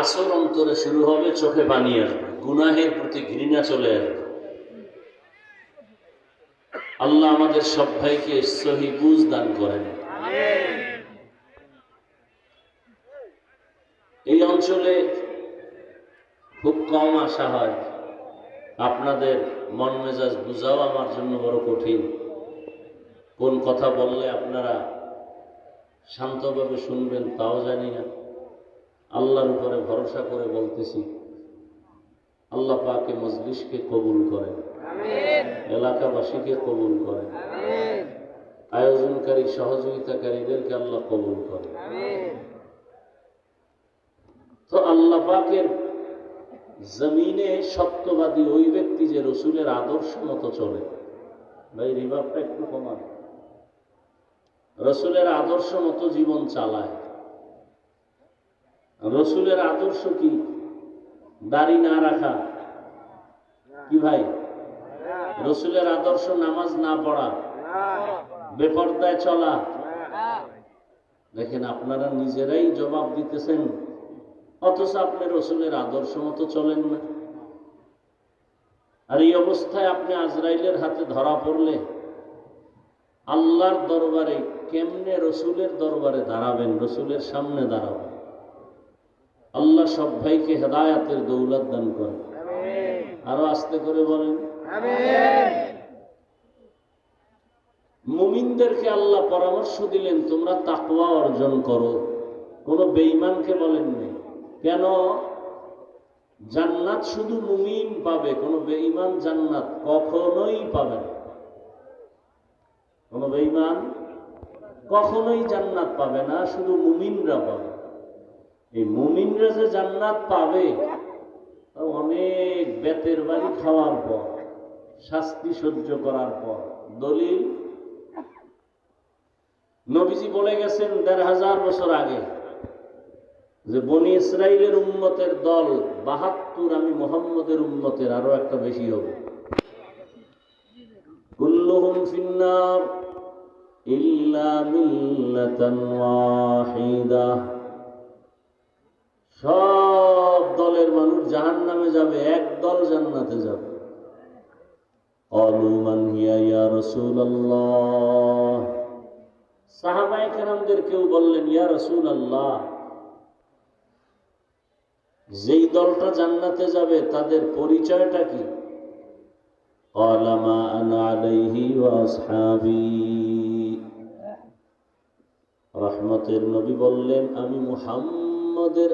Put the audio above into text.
আসর অন্তরে শুরু হবে, চোখে পানি আসবে, গুনাহের প্রতি ঘৃণা চলে আসবে। আল্লাহ আমাদের সব ভাইকে সহি বুঝ দান করেন। এই অঞ্চলে খুব কম আসা হয়, আপনাদের মন মেজাজ বুঝাও আমার জন্য বড় কঠিন। কোন কথা বললে আপনারা শান্তভাবে শুনবেন তাও জানি না। আল্লাহর উপরে ভরসা করে বলতেছি, আল্লাহ পাকে মজলিসকে কবুল করেন, এলাকাবাসীকে কবুল করেন, আয়োজনকারী সহযোগিতাকারীদেরকে আল্লাহ কবুল করেন। তো আল্লাহ পাকের জমিনে সত্যবাদী ওই ব্যক্তি যে রসুলের আদর্শ মতো চলে। ভাই রিভাবটা একটু কমান। রসুলের আদর্শ মতো জীবন চালায়। রসুলের আদর্শ কি? দাড়ি না রাখা কি ভাই? রসুলের আদর্শ নামাজ না পড়া, বেপরদায় চলা। দেখেন আপনারা নিজেরাই জবাব দিতেছেন, অথচ আপনি রসুলের আদর্শ মতো চলেন না। আর এই অবস্থায় আপনি আজরাইলের হাতে ধরা পড়লে আল্লাহর দরবারে কেমনে রসুলের দরবারে দাঁড়াবেন? রসুলের সামনে দাঁড়াবেন। আল্লাহ সব ভাইকে হেদায়াতের দৌলত দান করেন। আরো আস্তে করে বলেন মুমিনদেরকে আল্লাহ পরামর্শ দিলেন, তোমরা তাকওয়া অর্জন করো। কোন বেঈমানকে বলেননি। কেন? জান্নাত শুধু মুমিন পাবে, কোন বেঈমান জান্নাত কখনোই পাবে না। কোন বেঈমান কখনোই জান্নাত পাবে না, শুধু মুমিনরা পাবে। এই মুমিনরা যে জান্নাত পাবে অনেক বেতের বাড়ি খাওয়ার পর, শাস্তি সহ্য করার পর। দলিল নবীজি বলে গেছেন ১৫০০ বছর আগে যে বনি ইসরাইলের উম্মতের দল ৭২, আমি মুহাম্মদের উম্মতের আরো একটা বেশি হবে। কুল্লুহুম ফিন্নার ইল্লা মিল্লাতান ওয়াহিদা। সব দলের মানুষ জাহান্নামে যাবে, এক দল জান্নাতে যাবে। ক্বালু মান হিয়া ইয়া রাসূলুল্লাহ। সাহাবায়ে কেরামদের কেউ বললেন, ইয়া রাসূলুল্লাহ, যেই দলটা জান্নাতে যাবে তাদের পরিচয়টা কি? ক্বালা মা আনা আলাইহি ওয়া আসহাবী। রহমতের নবী বললেন, আমি মুহাম্মদের